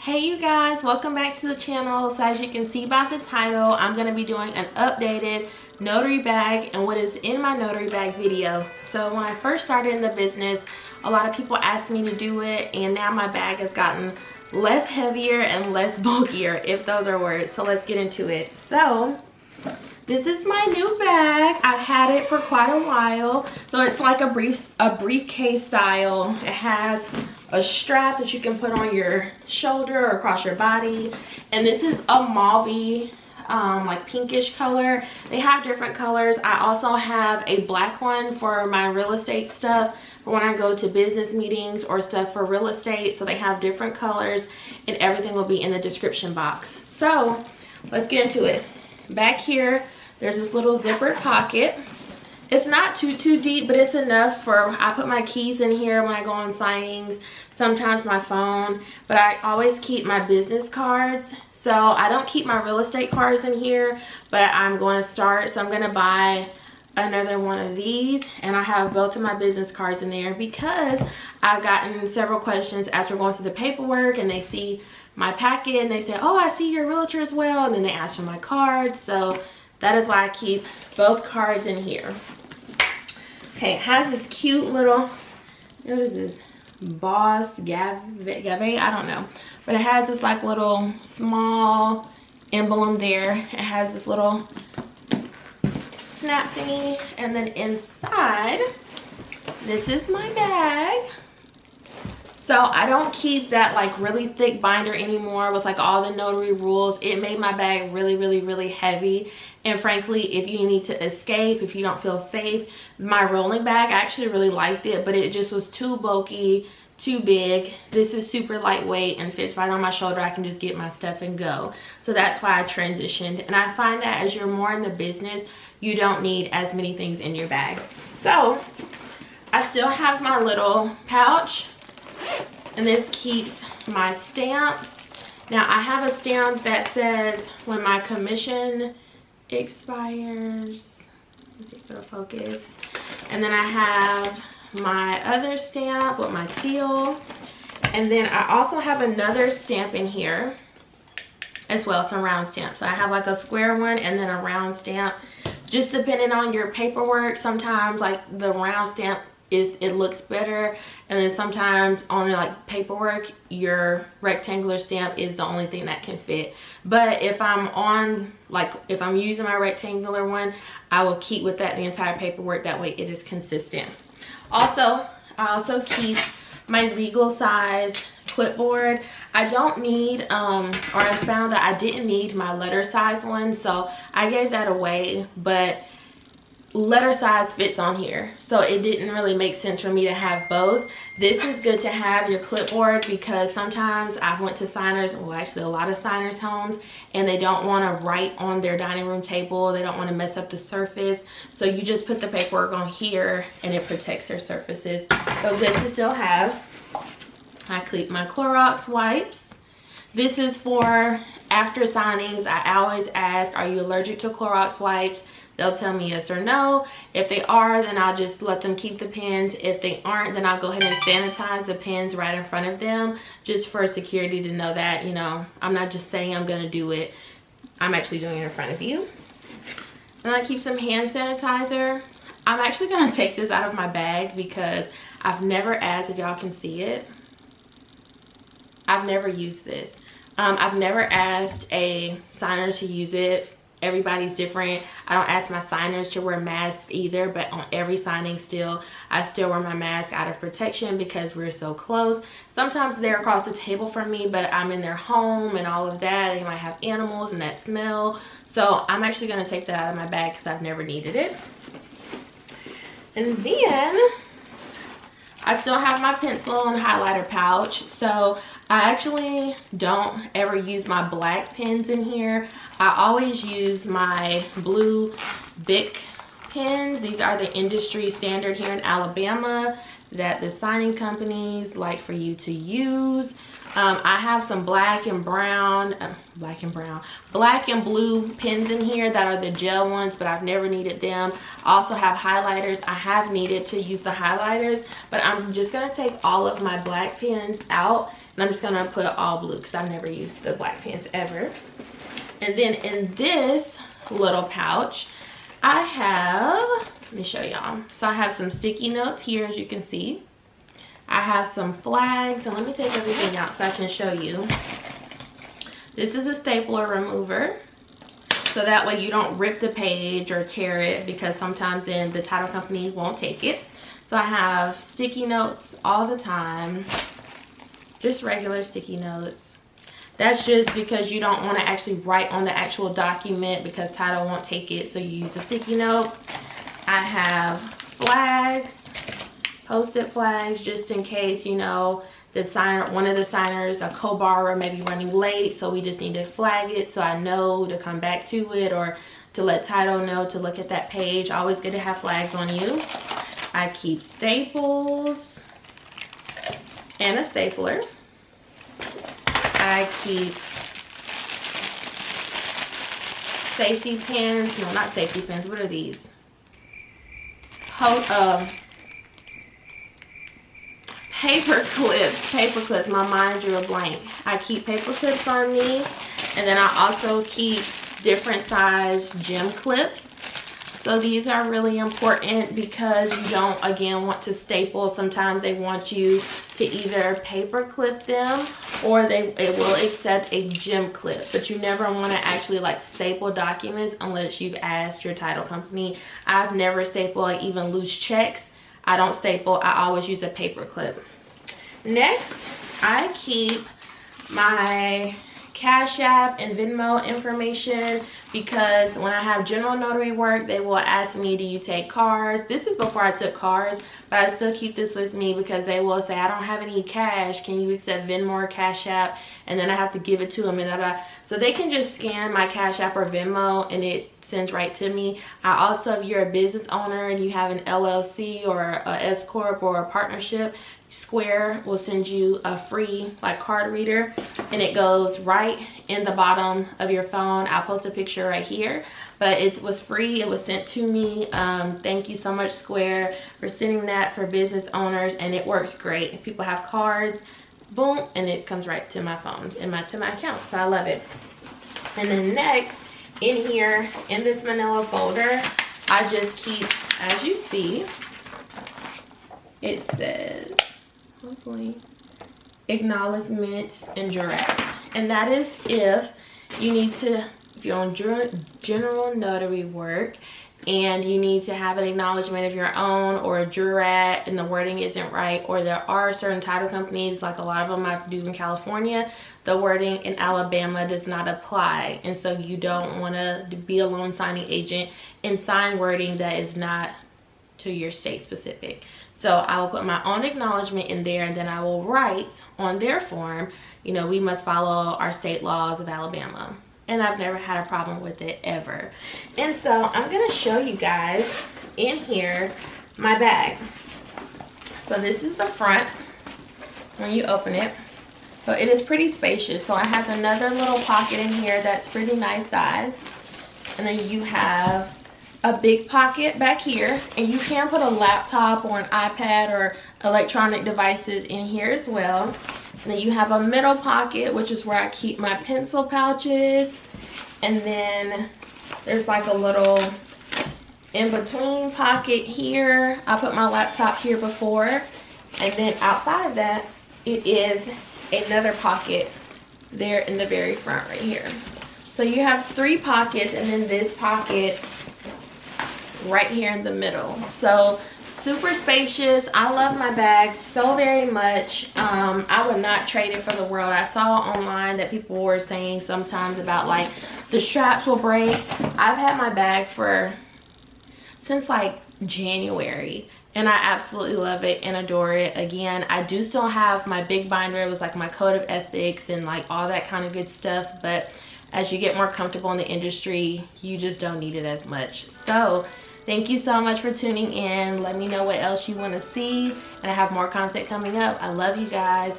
Hey you guys, welcome back to the channel. So as you can see by the title, I'm going to be doing an updated notary bag and what is in my notary bag video. So when I first started in the business, a lot of people asked me to do it, and now my bag has gotten less heavier and less bulkier, if those are words. So let's get into it. So this is my new bag. I've had it for quite a while. So it's like a briefcase style. It has a strap that you can put on your shoulder or across your body, and this is a mauve like pinkish color. They have different colors. I also have a black one for my real estate stuff for when I go to business meetings or stuff for real estate. So they have different colors, and everything will be in the description box. So let's get into it. Back here there's this little zippered pocket. It's not too deep, but it's enough for, I put my keys in here when I go on signings, sometimes my phone, but I always keep my business cards. So I don't keep my real estate cards in here, but I'm going to start. So I'm going to buy another one of these, and I have both of my business cards in there because I've gotten several questions as we're going through the paperwork, and they see my packet and they say, oh, I see you're a realtor as well, and then they ask for my cards. So that is why I keep both cards in here. Okay, it has this cute little, what is this, Boss Gave, I don't know, but it has this like little small emblem there. It has this little snap thingy, and then inside, this is my bag. So I don't keep that like really thick binder anymore with like all the notary rules. It made my bag really heavy, and frankly, if you need to escape, if you don't feel safe, my rolling bag, I actually really liked it, but it just was too bulky, too big. This is super lightweight and fits right on my shoulder. I can just get my stuff and go. So that's why I transitioned, and I find that as you're more in the business, you don't need as many things in your bag. So I still have my little pouch, and this keeps my stamps. Now I have a stamp that says when my commission expires, let's see if it'll focus, and then I have my other stamp with my seal, and then I also have another stamp in here as well, some round stamps. So I have like a square one and then a round stamp, just depending on your paperwork. Sometimes like the round stamp it looks better, and then sometimes on like paperwork your rectangular stamp is the only thing that can fit. But if I'm on, like if I'm using my rectangular one, I will keep with that the entire paperwork. That way it is consistent. Also, I also keep my legal size clipboard. I don't need or I found that I didn't need my letter size one, so I gave that away, but letter size fits on here, so it didn't really make sense for me to have both. This is good to have your clipboard because sometimes I've went to signers, well actually a lot of signers homes, and they don't want to write on their dining room table. They don't want to mess up the surface, so you just put the paperwork on here and it protects their surfaces. So good to still have. I keep my Clorox wipes. This is for after signings. I always ask, are you allergic to Clorox wipes? They'll tell me yes or no. If they are, then I'll just let them keep the pens. If they aren't, then I'll go ahead and sanitize the pens right in front of them, just for security to know that, you know, I'm not just saying I'm gonna do it, I'm actually doing it in front of you. And I keep some hand sanitizer. I'm actually gonna take this out of my bag because I've never asked, if y'all can see it, I've never used this. I've never asked a signer to use it. Everybody's different. I don't ask my signers to wear masks either, but on every signing I still wear my mask out of protection because we're so close. Sometimes they're across the table from me, but I'm in their home and all of that. They might have animals and that smell. So I'm actually gonna take that out of my bag because I've never needed it. And then I still have my pencil and highlighter pouch. So I actually don't ever use my black pens in here. I always use my blue Bic pens. These are the industry standard here in Alabama that the signing companies like for you to use. I have some black and blue pens in here that are the gel ones, but I've never needed them. I also have highlighters. I have needed to use the highlighters, but I'm just gonna take all of my black pens out and I'm just gonna put all blue because I've never used the black pens ever. And then in this little pouch, I have, let me show y'all. So I have some sticky notes here, as you can see. I have some flags, and let me take everything out so I can show you. This is a stapler remover, so that way you don't rip the page or tear it, because sometimes then the title company won't take it. So I have sticky notes all the time, just regular sticky notes. That's just because you don't want to actually write on the actual document because title won't take it, so you use a sticky note. I have flags, post-it flags, just in case, you know, the signer, one of the signers, a co-borrower, may be running late, so we just need to flag it so I know to come back to it, or to let title know to look at that page. Always good to have flags on you. I keep staples and a stapler. I keep safety pins. No, not safety pins. What are these? Paper clips. My mind drew a blank. I keep paper clips on me, and then I also keep different size gem clips. So these are really important because you don't, again, want to staple. Sometimes they want you to either paper clip them, or it will accept a gem clip, but you never want to actually like staple documents unless you've asked your title company. I've never stapled like even loose checks. I don't staple. I always use a paper clip. Next, I keep my Cash App and Venmo information, because when I have general notary work, they will ask me, do you take cards? This is before I took cards, but I still keep this with me because they will say, I don't have any cash, can you accept Venmo or Cash App? And then I have to give it to them, and so they can just scan my Cash App or Venmo and it sends right to me. I also, if you're a business owner and you have an LLC or a S Corp or a partnership, Square will send you a free like card reader, and it goes right in the bottom of your phone. I'll post a picture right here, but it was free. It was sent to me. Thank you so much, Square, for sending that for business owners, and it works great. If people have cards, boom, and it comes right to my phone and to my account. So I love it. And then next, in here in this manila folder, I just keep, as you see, it says, hopefully, acknowledgement and jurat. And that is if you need to, if you're on general notary work and you need to have an acknowledgement of your own or a jurat and the wording isn't right, or there are certain title companies, like a lot of them I do in California, the wording in Alabama does not apply, and so you don't want to be a loan signing agent and sign wording that is not to your state specific. So I will put my own acknowledgement in there, and then I will write on their form, you know, we must follow our state laws of Alabama. And I've never had a problem with it ever. And so I'm going to show you guys in here my bag. So this is the front when you open it. So it is pretty spacious. So it has another little pocket in here that's pretty nice size. And then you have a big pocket back here, and you can put a laptop or an iPad or electronic devices in here as well. And then you have a middle pocket, which is where I keep my pencil pouches. And then there's like a little in-between pocket here. I put my laptop here before. And then outside of that, it is another pocket there in the very front right here. So you have 3 pockets, and then this pocket right here in the middle. So super spacious. I love my bag so very much. I would not trade it for the world. I saw online that people were saying sometimes about like the straps will break. I've had my bag since like January, and I absolutely love it and adore it. Again, I do still have my big binder with like my code of ethics and like all that kind of good stuff, but as you get more comfortable in the industry, you just don't need it as much. So thank you so much for tuning in. Let me know what else you want to see, and I have more content coming up. I love you guys.